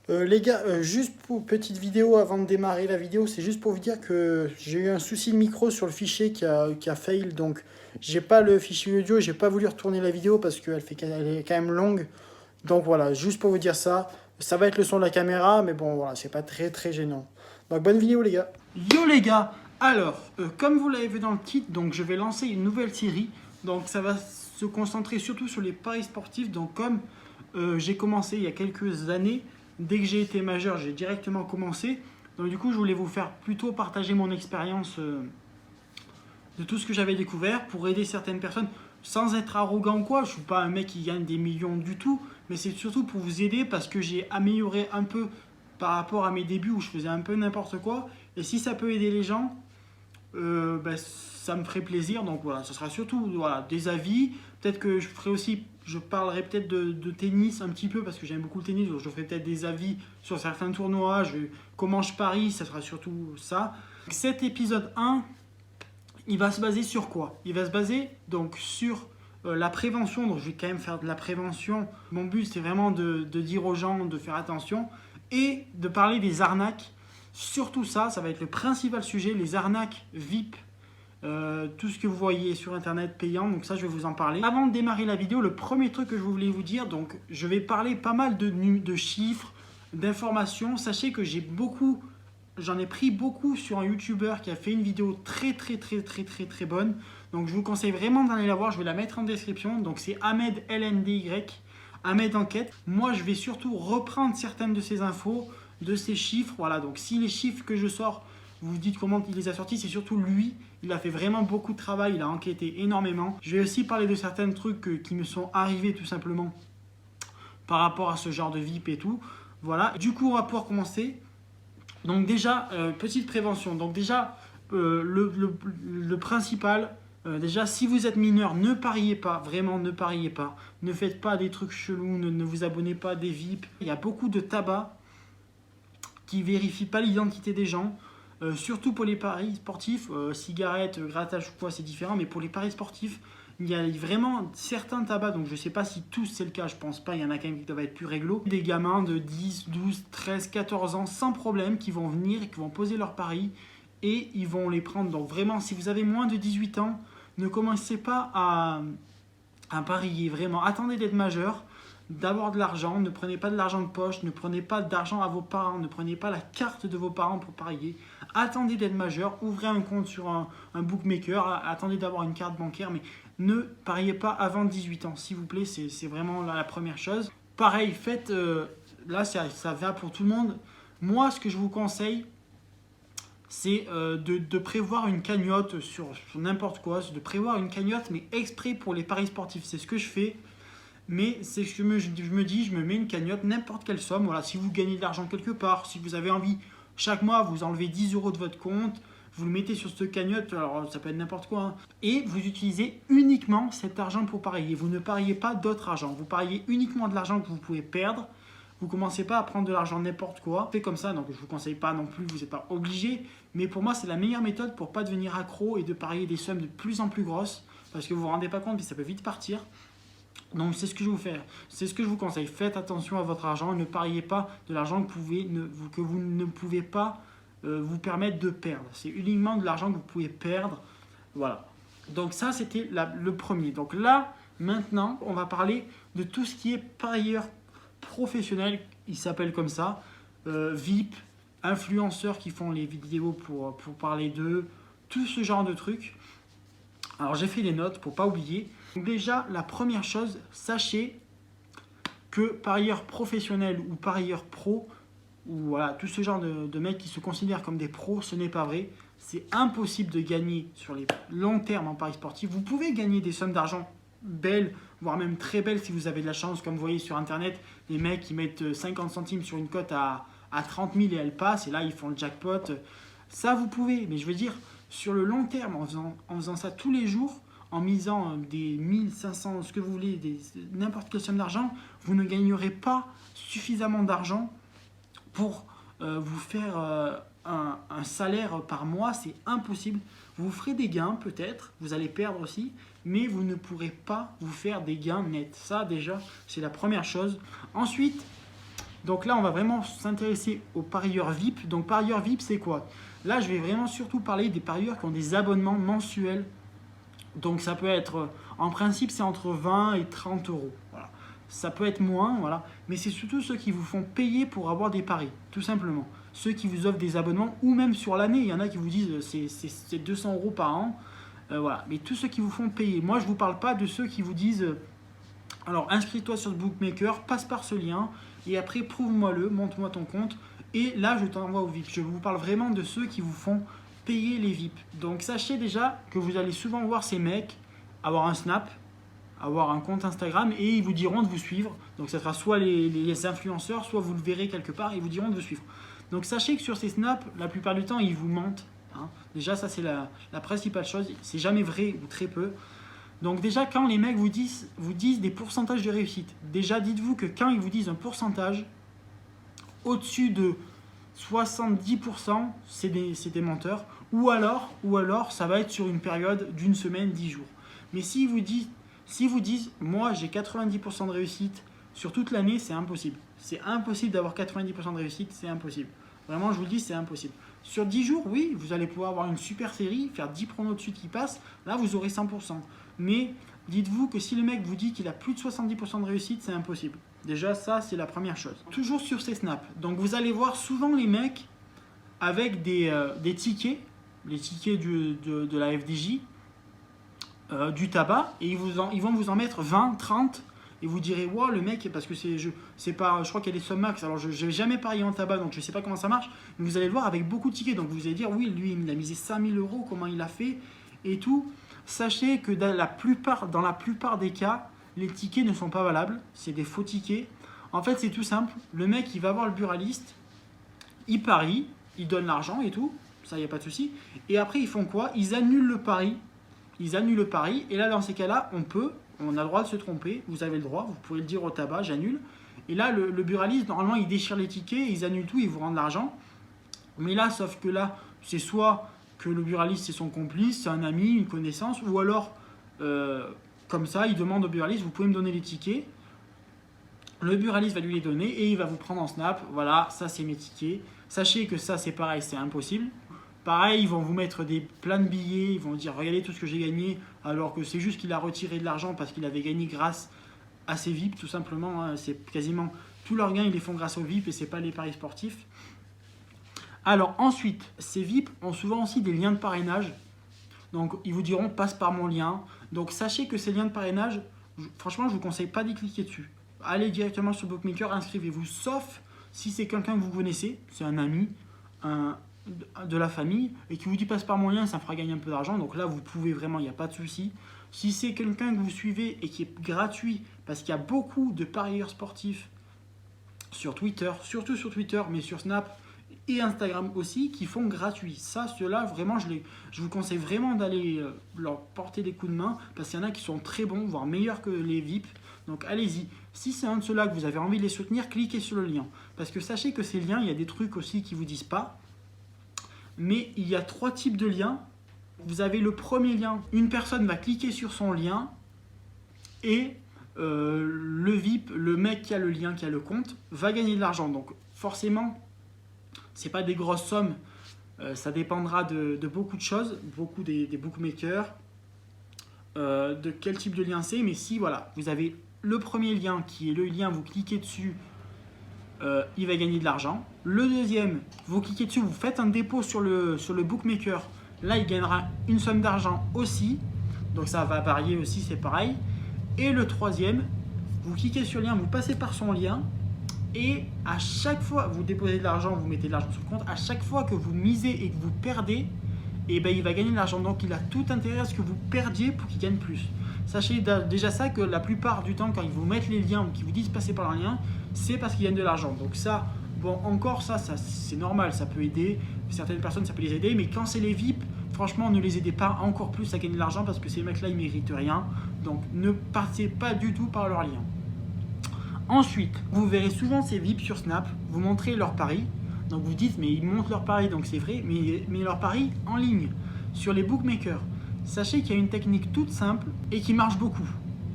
Les gars, juste pour petite vidéo avant de démarrer la vidéo, c'est juste pour vous dire que j'ai eu un souci de micro sur le fichier qui a fail, donc j'ai pas le fichier audio, j'ai pas voulu retourner la vidéo parce elle est quand même longue. Donc voilà, juste pour vous dire ça, ça va être le son de la caméra, mais bon voilà, c'est pas très très gênant. Donc bonne vidéo les gars. Yo les gars, alors comme vous l'avez vu dans le titre, donc je vais lancer une nouvelle série, donc ça va se concentrer surtout sur les paris sportifs. Donc comme j'ai commencé il y a quelques années. Dès que j'ai été majeur, j'ai directement commencé. Donc du coup, je voulais vous faire plutôt partager mon expérience de tout ce que j'avais découvert pour aider certaines personnes sans être arrogant ou quoi. Je ne suis pas un mec qui gagne des millions du tout, mais c'est surtout pour vous aider parce que j'ai amélioré un peu par rapport à mes débuts où je faisais un peu n'importe quoi. Et si ça peut aider les gens, ça me ferait plaisir. Donc voilà, ce sera surtout voilà, des avis. Peut-être que je parlerai peut-être de tennis un petit peu parce que j'aime beaucoup le tennis. Donc je ferai peut-être des avis sur certains tournois, comment je parie, ça sera surtout ça. Cet épisode 1, il va se baser sur quoi? Il va se baser donc sur la prévention. Donc je vais quand même faire de la prévention. Mon but c'est vraiment de dire aux gens de faire attention et de parler des arnaques. Surtout ça va être le principal sujet, les arnaques VIP. Tout ce que vous voyez sur internet payant, donc ça je vais vous en parler. Avant de démarrer la vidéo, le premier truc que je voulais vous dire, donc je vais parler pas mal de chiffres, d'informations. Sachez que j'en ai pris beaucoup sur un YouTuber qui a fait une vidéo très bonne. Donc je vous conseille vraiment d'aller la voir, je vais la mettre en description. Donc c'est Ahmed LNDY, Ahmed Enquête. Moi je vais surtout reprendre certaines de ces infos, de ces chiffres. Voilà, donc si les chiffres que je sors, vous vous dites comment il les a sortis, c'est surtout lui. Il a fait vraiment beaucoup de travail, il a enquêté énormément. Je vais aussi parler de certains trucs qui me sont arrivés tout simplement par rapport à ce genre de VIP et tout. Voilà, du coup on va pouvoir commencer. Donc déjà, petite prévention. Donc déjà, le principal, déjà si vous êtes mineur, ne pariez pas, vraiment ne pariez pas. Ne faites pas des trucs chelous, ne vous abonnez pas à des VIP. Il y a beaucoup de tabac qui ne vérifient pas l'identité des gens. Surtout pour les paris sportifs, cigarettes, grattage ou quoi, c'est différent, mais pour les paris sportifs, il y a vraiment certains tabacs, donc je ne sais pas si tous c'est le cas, je pense pas, il y en a quand même qui doivent être plus réglo. Des gamins de 10, 12, 13, 14 ans sans problème qui vont venir et qui vont poser leurs paris et ils vont les prendre. Donc vraiment, si vous avez moins de 18 ans, ne commencez pas à parier, vraiment. Attendez d'être majeur, d'avoir de l'argent, ne prenez pas de l'argent de poche, ne prenez pas d'argent à vos parents, ne prenez pas la carte de vos parents pour parier. Attendez d'être majeur, ouvrez un compte sur un bookmaker, attendez d'avoir une carte bancaire, mais ne pariez pas avant 18 ans, s'il vous plaît, c'est vraiment la première chose. Pareil, faites, là ça va pour tout le monde. Moi, ce que je vous conseille, c'est de prévoir une cagnotte sur n'importe quoi, de prévoir une cagnotte, mais exprès pour les paris sportifs. C'est ce que je fais. Mais c'est ce que je me dis, je me mets une cagnotte, n'importe quelle somme. Voilà, si vous gagnez de l'argent quelque part, si vous avez envie, chaque mois, vous enlevez 10 euros de votre compte, vous le mettez sur cette cagnotte, alors ça peut être n'importe quoi, hein, et vous utilisez uniquement cet argent pour parier. Vous ne pariez pas d'autre argent, vous pariez uniquement de l'argent que vous pouvez perdre. Vous ne commencez pas à prendre de l'argent n'importe quoi. Faites comme ça, donc je ne vous conseille pas non plus, vous n'êtes pas obligé. Mais pour moi, c'est la meilleure méthode pour ne pas devenir accro et de parier des sommes de plus en plus grosses. Parce que vous ne vous rendez pas compte, mais ça peut vite partir. Donc c'est ce que je vous fais, c'est ce que je vous conseille. Faites attention à votre argent, ne pariez pas de l'argent que vous ne pouvez pas vous permettre de perdre. C'est uniquement de l'argent que vous pouvez perdre. Voilà. Donc ça c'était le premier. Donc là, maintenant, on va parler de tout ce qui est parieur professionnel, il s'appelle comme ça, VIP, influenceurs qui font les vidéos pour parler d'eux, tout ce genre de trucs. Alors j'ai fait les notes pour ne pas oublier. Donc déjà, la première chose, sachez que parieur professionnel ou parieur pro, ou voilà, tout ce genre de mecs qui se considèrent comme des pros, ce n'est pas vrai. C'est impossible de gagner sur les longs termes en paris sportif. Vous pouvez gagner des sommes d'argent belles, voire même très belles si vous avez de la chance. Comme vous voyez sur internet, les mecs qui mettent 50 centimes sur une cote à 30 000 et elle passe, et là ils font le jackpot. Ça vous pouvez, mais je veux dire, sur le long terme, en faisant ça tous les jours, en misant des 1500, ce que vous voulez, n'importe quelle somme d'argent, vous ne gagnerez pas suffisamment d'argent pour vous faire un salaire par mois. C'est impossible. Vous ferez des gains peut-être, vous allez perdre aussi, mais vous ne pourrez pas vous faire des gains nets. Ça déjà, c'est la première chose. Ensuite, Donc là, on va vraiment s'intéresser aux parieurs VIP. Donc parieurs VIP, c'est quoi? Là, je vais vraiment surtout parler des parieurs qui ont des abonnements mensuels. Donc ça peut être, en principe, c'est entre 20 et 30 euros. Voilà. Ça peut être moins, voilà. Mais c'est surtout ceux qui vous font payer pour avoir des paris, tout simplement. Ceux qui vous offrent des abonnements, ou même sur l'année, il y en a qui vous disent c'est 200 euros par an. Voilà. Mais tous ceux qui vous font payer. Moi, je ne vous parle pas de ceux qui vous disent alors inscris-toi sur ce bookmaker, passe par ce lien, et après prouve-moi-le, montre-moi ton compte, et là je t'envoie au VIP. Je vous parle vraiment de ceux qui vous font payer les VIP. Donc sachez déjà que vous allez souvent voir ces mecs avoir un Snap, avoir un compte Instagram, et ils vous diront de vous suivre. Donc ça sera soit les influenceurs, soit vous le verrez quelque part, et ils vous diront de vous suivre. Donc sachez que sur ces snaps, la plupart du temps, ils vous mentent. Hein. Déjà, ça c'est la principale chose, c'est jamais vrai ou très peu. Donc déjà, quand les mecs vous disent des pourcentages de réussite, déjà dites-vous que quand ils vous disent un pourcentage, au-dessus de 70%, c'est des menteurs. Ou alors, ça va être sur une période d'une semaine, 10 jours. Mais s'ils vous disent, moi j'ai 90% de réussite sur toute l'année, c'est impossible. C'est impossible d'avoir 90% de réussite, c'est impossible. Vraiment, je vous le dis, c'est impossible. Sur 10 jours, oui, vous allez pouvoir avoir une super série, faire 10 pronos de suite qui passent, là vous aurez 100%. Mais dites-vous que si le mec vous dit qu'il a plus de 70% de réussite, c'est impossible. Déjà, ça, c'est la première chose. Toujours sur ces snaps. Donc, vous allez voir souvent les mecs avec des tickets, les tickets de la FDJ, du tabac, et ils vont vous en mettre 20, 30, et vous direz, wow, le mec, parce que je crois qu'il y a des sommes max, alors je n'ai jamais parié en tabac, donc je ne sais pas comment ça marche, mais vous allez le voir avec beaucoup de tickets, donc vous allez dire, oui, lui, il a misé 5000 euros, comment il a fait, et tout. Sachez que dans la plupart des cas, les tickets ne sont pas valables. C'est des faux tickets. En fait, c'est tout simple. Le mec, il va voir le buraliste, il parie, il donne l'argent et tout. Ça, il n'y a pas de souci. Et après, ils font quoi? Ils annulent le pari. Et là, dans ces cas-là, on a le droit de se tromper. Vous avez le droit. Vous pouvez le dire au tabac, j'annule. Et là, le buraliste, normalement, il déchire les tickets, ils annulent tout, ils vous rendent l'argent. Mais là, sauf que là, c'est soit que le buraliste c'est son complice, c'est un ami, une connaissance, ou alors comme ça, il demande au buraliste, vous pouvez me donner les tickets. Le buraliste va lui les donner et il va vous prendre en snap. Voilà, ça c'est mes tickets. Sachez que ça c'est pareil, c'est impossible. Pareil, ils vont vous mettre plein de billets, ils vont dire regardez tout ce que j'ai gagné, alors que c'est juste qu'il a retiré de l'argent parce qu'il avait gagné grâce à ses VIP, tout simplement. Hein. C'est quasiment tous leurs gains, ils les font grâce aux VIP et c'est pas les paris sportifs. Alors ensuite, ces VIP ont souvent aussi des liens de parrainage. Donc ils vous diront passe par mon lien. Donc sachez que ces liens de parrainage, franchement je ne vous conseille pas d'y cliquer dessus. Allez directement sur Bookmaker, inscrivez-vous. Sauf si c'est quelqu'un que vous connaissez, c'est un ami, de la famille, et qui vous dit passe par mon lien, ça me fera gagner un peu d'argent. Donc là vous pouvez vraiment, il n'y a pas de souci. Si c'est quelqu'un que vous suivez et qui est gratuit, parce qu'il y a beaucoup de parieurs sportifs sur Twitter, surtout sur Twitter, mais sur Snap, et Instagram aussi, qui font gratuit. Ça, ceux-là, vraiment, je vous conseille vraiment d'aller leur porter des coups de main, parce qu'il y en a qui sont très bons, voire meilleurs que les VIP. Donc allez-y. Si c'est un de ceux-là que vous avez envie de les soutenir, cliquez sur le lien. Parce que sachez que ces liens, il y a des trucs aussi qui ne vous disent pas. Mais il y a 3 types de liens. Vous avez le premier lien, une personne va cliquer sur son lien, et le VIP, le mec qui a le lien, qui a le compte, va gagner de l'argent. Donc forcément, c'est pas des grosses sommes, ça dépendra de beaucoup de choses, beaucoup des bookmakers, de quel type de lien c'est, mais si voilà, vous avez le premier lien qui est le lien, vous cliquez dessus, il va gagner de l'argent. Le deuxième, vous cliquez dessus, vous faites un dépôt sur le bookmaker, là il gagnera une somme d'argent aussi, donc ça va varier aussi, c'est pareil. Et le troisième, vous cliquez sur le lien, vous passez par son lien, et à chaque fois, vous déposez de l'argent, vous mettez de l'argent sur le compte, à chaque fois que vous misez et que vous perdez, et ben il va gagner de l'argent. Donc il a tout intérêt à ce que vous perdiez pour qu'il gagne plus. Sachez déjà ça, que la plupart du temps, quand ils vous mettent les liens ou qu'ils vous disent passer par un lien, c'est parce qu'ils gagnent de l'argent. Donc ça, bon, encore ça c'est normal, ça peut aider. Certaines personnes, ça peut les aider, mais quand c'est les VIP, franchement, ne les aidez pas encore plus à gagner de l'argent, parce que ces mecs-là, ils ne méritent rien. Donc ne partez pas du tout par leur lien. Ensuite, vous verrez souvent ces VIP sur Snap, vous montrez leurs paris. Donc vous dites, mais ils montrent leurs paris, donc c'est vrai, mais leurs paris en ligne, sur les bookmakers. Sachez qu'il y a une technique toute simple et qui marche beaucoup.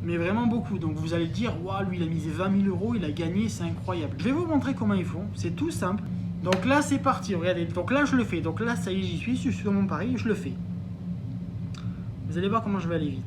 mais vraiment beaucoup. Donc vous allez dire, waouh, lui il a misé 20 000 euros, il a gagné, c'est incroyable. Je vais vous montrer comment ils font, c'est tout simple. Donc là c'est parti, regardez, donc là je le fais. Donc là ça y est, j'y suis sur mon pari, je le fais. Vous allez voir comment je vais aller vite.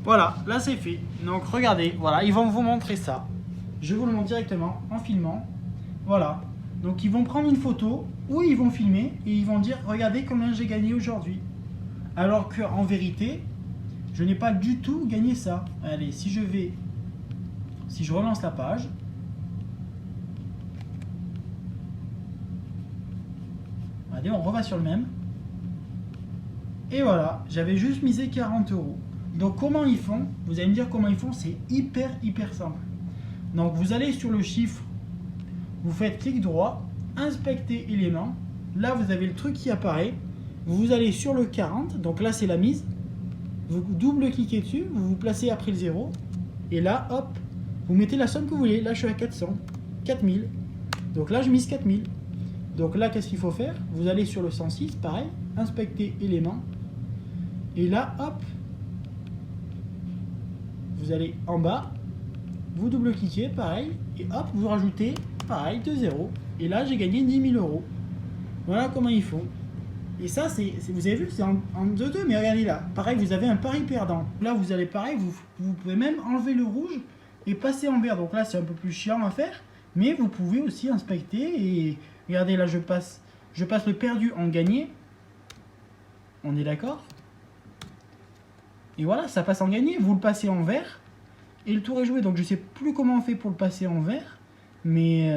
Voilà, là c'est fait. Donc regardez, voilà, ils vont vous montrer ça. Je vous le montre directement en filmant. Voilà. Donc ils vont prendre une photo ou ils vont filmer et ils vont dire regardez combien j'ai gagné aujourd'hui. Alors qu'en vérité, je n'ai pas du tout gagné ça. Allez, si je relance la page. Regardez, on reva sur le même. Et voilà, j'avais juste misé 40 euros. Donc comment ils font? Vous allez me dire comment ils font, c'est hyper simple. Donc vous allez sur le chiffre, vous faites clic droit, inspecter éléments. Là vous avez le truc qui apparaît. Vous allez sur le 40, donc là c'est la mise. Vous double-cliquez dessus, vous vous placez après le 0. Et là, hop, vous mettez la somme que vous voulez. Là je suis à 400, 4000. Donc là je mise 4000. Donc là qu'est-ce qu'il faut faire? Vous allez sur le 106, pareil, inspecter éléments. Et là, hop, vous allez en bas, vous double-cliquez, pareil, et hop, vous rajoutez, pareil, 2 zéros. Et là, j'ai gagné 10 000 euros. Voilà comment ils font. Et ça, vous avez vu, c'est en 2-2, mais regardez là. Pareil, vous avez un pari perdant. Là, vous allez, pareil, vous pouvez même enlever le rouge et passer en vert. Donc là, c'est un peu plus chiant à faire, mais vous pouvez aussi inspecter. Et regardez, là, je passe le perdu en gagné. On est d'accord? Et voilà, ça passe en gagné, vous le passez en vert, et le tour est joué. Donc je sais plus comment on fait pour le passer en vert, mais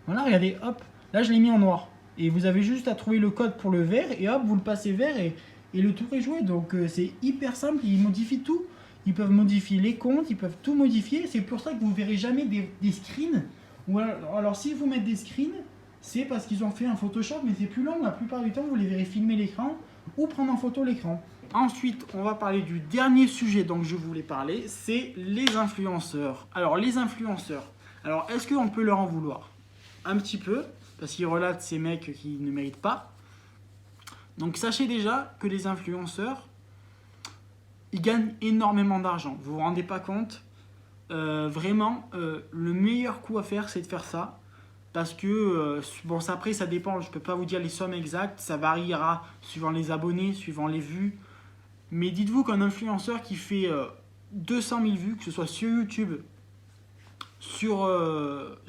voilà, regardez, hop, là je l'ai mis en noir. Et vous avez juste à trouver le code pour le vert, et hop, vous le passez vert, et le tour est joué. Donc c'est hyper simple, ils modifient tout. Ils peuvent modifier les comptes, ils peuvent tout modifier. C'est pour ça que vous verrez jamais des screens. Ou alors si vous mettez des screens, c'est parce qu'ils ont fait un Photoshop, mais c'est plus long. La plupart du temps, vous les verrez filmer l'écran ou prendre en photo l'écran. Ensuite, on va parler du dernier sujet dont je voulais parler, c'est les influenceurs. Alors, les influenceurs, alors est-ce qu'on peut leur en vouloir? Un petit peu, parce qu'ils relatent ces mecs qui ne méritent pas. Donc, sachez déjà que les influenceurs, ils gagnent énormément d'argent. Vous vous rendez pas compte? Vraiment, le meilleur coup à faire, c'est de faire ça. Parce que, bon, ça, après, ça dépend. Je ne peux pas vous dire les sommes exactes. Ça variera suivant les abonnés, suivant les vues. Mais dites-vous qu'un influenceur qui fait 200 000 vues, que ce soit sur YouTube, sur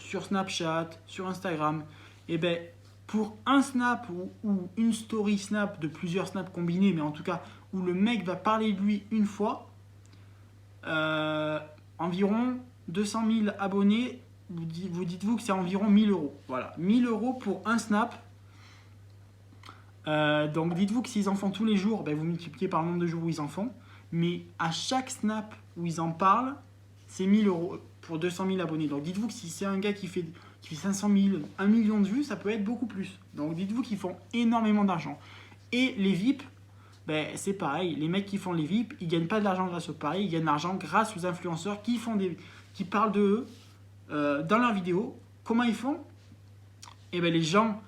Snapchat, sur Instagram, et ben pour un snap ou une story snap de plusieurs snaps combinés, mais en tout cas, où le mec va parler de lui une fois, environ 200 000 abonnés, vous dites-vous que c'est environ 1000 euros. Voilà, 1000 euros pour un snap. Donc dites-vous que s'ils en font tous les jours, ben vous multipliez par le nombre de jours où ils en font. Mais à chaque snap où ils en parlent, c'est 1000 euros pour 200 000 abonnés. Donc dites-vous que si c'est un gars qui fait 500 000, 1 million de vues, ça peut être beaucoup plus. Donc dites-vous qu'ils font énormément d'argent. Et les VIP, ben, c'est pareil. Les mecs qui font les VIP, ils ne gagnent pas de l'argent grâce au pari, ils gagnent de l'argent grâce aux influenceurs qui parlent de eux dans leurs vidéos. Comment ils font? Et ben, les gens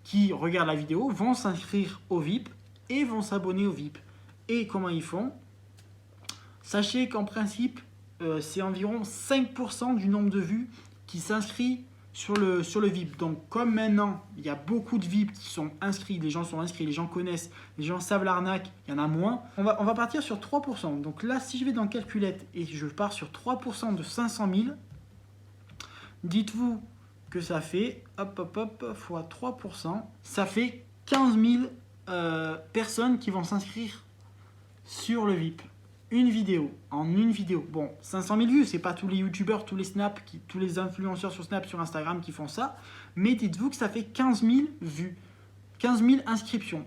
qui regardent la vidéo vont s'inscrire au VIP et vont s'abonner au VIP. Et comment ils font? Sachez qu'en principe, c'est environ 5% du nombre de vues qui s'inscrit sur le VIP. Donc comme maintenant, il y a beaucoup de VIP qui sont inscrits, les gens sont inscrits, les gens connaissent, les gens savent l'arnaque, il y en a moins. On va partir sur 3%. Donc là, si je vais dans calculette et je pars sur 3% de 500 000, dites-vous que ça fait, fois 3%, ça fait 15 000 personnes qui vont s'inscrire sur le VIP. Une vidéo. Bon, 500 000 vues, c'est pas tous les youtubeurs, tous les influenceurs sur Snap, sur Instagram qui font ça, mais dites-vous que ça fait 15 000 vues, 15 000 inscriptions.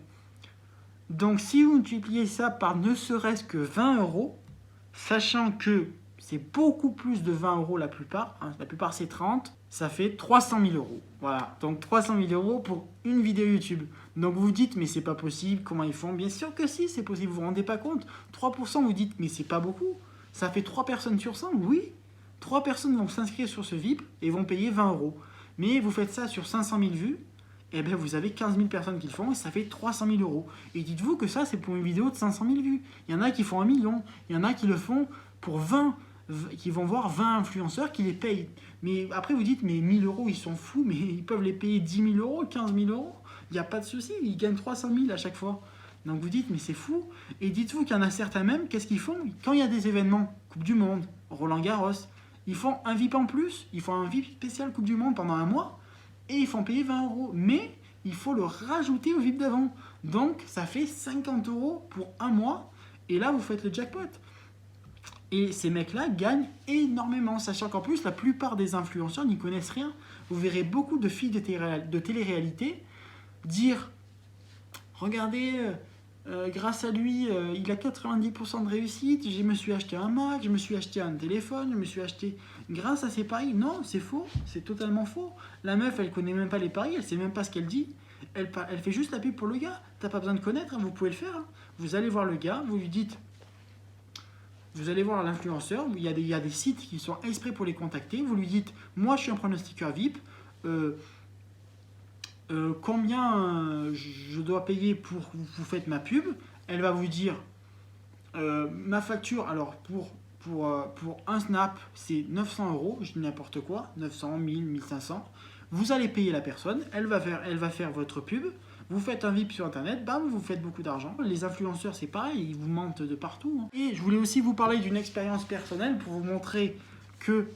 Donc si vous multipliez ça par ne serait-ce que 20 euros, sachant que c'est beaucoup plus de 20 euros la plupart. Hein, la plupart, c'est 30. Ça fait 300 000 euros. Voilà, donc 300 000 euros pour une vidéo YouTube. Donc vous vous dites, mais c'est pas possible, comment ils font? Bien sûr que si, c'est possible, vous vous rendez pas compte. 3%, vous dites, mais c'est pas beaucoup. Ça fait 3 personnes sur 100, oui. 3 personnes vont s'inscrire sur ce VIP et vont payer 20 euros. Mais vous faites ça sur 500 000 vues, et bien vous avez 15 000 personnes qui le font et ça fait 300 000 euros. Et dites-vous que ça, c'est pour une vidéo de 500 000 vues. Il y en a qui font 1 million, il y en a qui le font pour 20, qui vont voir 20 influenceurs qui les payent. Mais après, vous dites, mais 1000 euros, ils sont fous, mais ils peuvent les payer 10 000 euros, 15 000 euros. Il n'y a pas de souci, ils gagnent 300 000 à chaque fois. Donc vous dites, mais c'est fou. Et dites-vous qu'il y en a certains même, qu'est-ce qu'ils font? Quand il y a des événements, Coupe du Monde, Roland Garros, ils font un VIP en plus, ils font un VIP spécial Coupe du Monde pendant un mois, et ils font payer 20 euros. Mais il faut le rajouter au VIP d'avant. Donc ça fait 50 euros pour un mois, et là vous faites le jackpot. Et ces mecs-là gagnent énormément, sachant qu'en plus, la plupart des influenceurs n'y connaissent rien. Vous verrez beaucoup de filles de télé-réalité dire « Regardez, grâce à lui, il a 90% de réussite, je me suis acheté un Mac, je me suis acheté un téléphone, je me suis acheté... » Grâce à ses paris. Non, c'est faux, c'est totalement faux. La meuf, elle connaît même pas les paris, elle sait même pas ce qu'elle dit. Elle fait juste la pub pour le gars. T'as pas besoin de connaître, hein, vous pouvez le faire. Hein. Vous allez voir le gars, vous lui dites... Vous allez voir l'influenceur, il y a des sites qui sont exprès pour les contacter. Vous lui dites, moi je suis un pronostiqueur VIP, combien je dois payer pour que vous faites ma pub? Elle va vous dire, ma facture, alors pour un snap, c'est 900 euros, je dis n'importe quoi, 900, 1000, 1500. Vous allez payer la personne, elle va faire votre pub. Vous faites un VIP sur internet, bam, vous faites beaucoup d'argent. Les influenceurs, c'est pareil, ils vous mentent de partout. Hein. Et je voulais aussi vous parler d'une expérience personnelle pour vous montrer que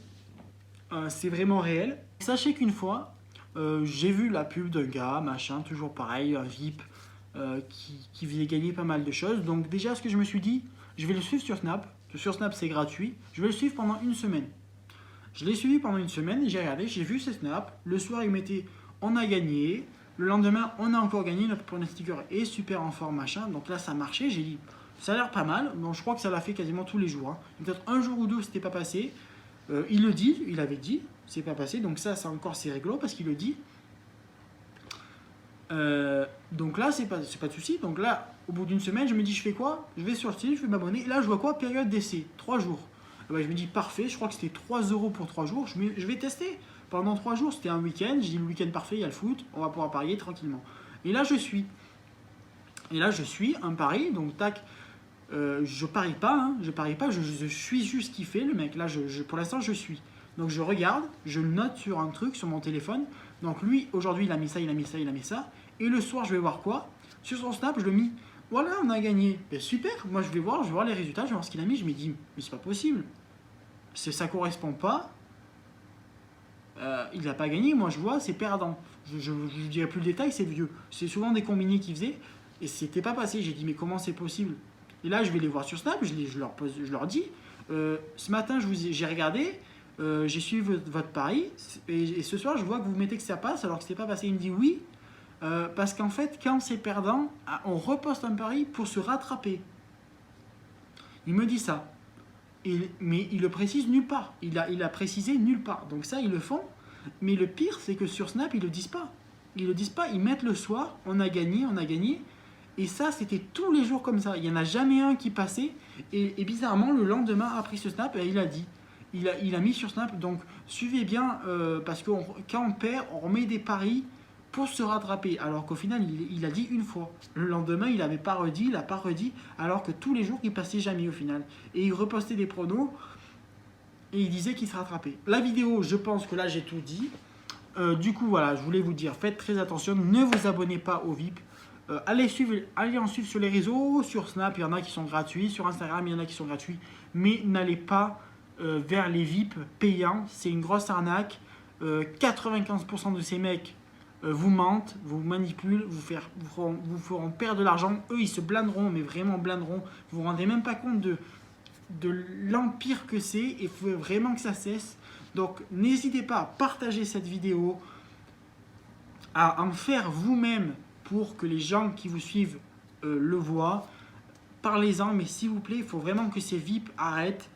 c'est vraiment réel. Sachez qu'une fois, j'ai vu la pub d'un gars, machin, toujours pareil, un VIP qui faisait gagner pas mal de choses. Donc déjà, ce que je me suis dit, je vais le suivre sur Snap. Sur Snap, c'est gratuit. Je vais le suivre pendant une semaine. Je l'ai suivi pendant une semaine et j'ai regardé, j'ai vu ses snaps. Le soir, il mettait « on a gagné ». Le lendemain, on a encore gagné, notre pronostiqueur est super en forme, machin. Donc là, ça marchait. J'ai dit, ça a l'air pas mal. Bon, je crois que ça l'a fait quasiment tous les jours. Hein. Peut-être un jour ou deux, c'était pas passé. Il le dit, il avait dit, c'est pas passé. Donc ça, c'est rigolo parce qu'il le dit. Donc là, c'est pas de souci. Donc là, au bout d'une semaine, je me dis, je fais quoi? Je vais sur le site, je vais m'abonner. Et là, je vois quoi? Période d'essai, 3 jours. Je me dis, parfait, je crois que c'était 3 euros pour 3 jours. Je vais tester. Pendant 3 jours, c'était un week-end. J'ai dit, le week-end parfait, il y a le foot. On va pouvoir parier tranquillement. Et là, je suis un pari. Donc, tac, je parie pas. Hein, je suis juste ce qu'il fait, le mec. Là, pour l'instant, je suis. Donc, je regarde, je note sur un truc, sur mon téléphone. Donc, lui, aujourd'hui, il a mis ça, il a mis ça, il a mis ça. Et le soir, je vais voir quoi? Sur son Snap, je le mis. Voilà, on a gagné. Ben, super. Moi, je vais voir les résultats. Je vais voir ce qu'il a mis. Je me dis, mais c'est pas possible. Ça correspond pas. Il n'a pas gagné, moi je vois, c'est perdant. Je ne dirai plus le détail, c'est vieux. C'est souvent des combinés qu'il faisait et c'était pas passé. J'ai dit, mais comment c'est possible? Et là, je vais les voir sur Snap, je leur dis, ce matin, j'ai regardé, j'ai suivi votre pari et ce soir, je vois que vous mettez que ça passe alors que c'est pas passé. Il me dit oui, parce qu'en fait, quand c'est perdant, on reposte un pari pour se rattraper. Il me dit ça. Mais il le précise nulle part. Il a précisé nulle part. Donc ça, ils le font. Mais le pire, c'est que sur Snap, ils le disent pas. Ils le disent pas. Ils mettent le soir, on a gagné, on a gagné. Et ça, c'était tous les jours comme ça. Il n'y en a jamais un qui passait. Et bizarrement, le lendemain, après ce Snap, il a dit. Il a mis sur Snap. Donc, suivez bien, parce que quand on perd, on remet des paris pour se rattraper, alors qu'au final, il a dit une fois. Le lendemain, il n'avait pas redit, il n'a pas redit, alors que tous les jours, il passait jamais au final. Et il repostait des pronos, et il disait qu'il se rattrapait. La vidéo, je pense que là, j'ai tout dit. Du coup, voilà, je voulais vous dire, faites très attention, ne vous abonnez pas au VIP. Allez en suivre sur les réseaux, sur Snap, il y en a qui sont gratuits, sur Instagram, il y en a qui sont gratuits, mais n'allez pas vers les VIP payants, c'est une grosse arnaque. 95% de ces mecs vous mentent, vous manipulent, vous feront perdre de l'argent. Eux, ils se blinderont, mais vraiment blinderont. Vous vous rendez même pas compte de l'empire que c'est et il faut vraiment que ça cesse. Donc, n'hésitez pas à partager cette vidéo, à en faire vous-même pour que les gens qui vous suivent le voient. Parlez-en, mais s'il vous plaît, il faut vraiment que ces VIP arrêtent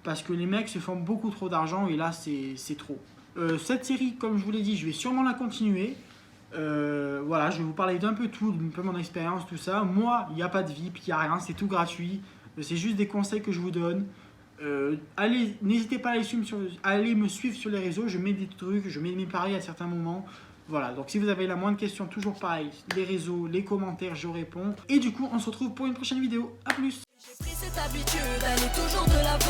parce que les mecs se font beaucoup trop d'argent et là c'est trop. Cette série, comme je vous l'ai dit, je vais sûrement la continuer. Voilà, je vais vous parler d'un peu tout, un peu mon expérience, tout ça. Moi, il n'y a pas de VIP, il n'y a rien, c'est tout gratuit. C'est juste des conseils que je vous donne. N'hésitez pas à aller me suivre sur les réseaux, je mets des trucs, je mets mes paris à certains moments. Voilà, donc si vous avez la moindre question, toujours pareil, les réseaux, les commentaires, je réponds. Et du coup, on se retrouve pour une prochaine vidéo. A plus. J'ai pris cette habitude d'aller toujours de l'avant.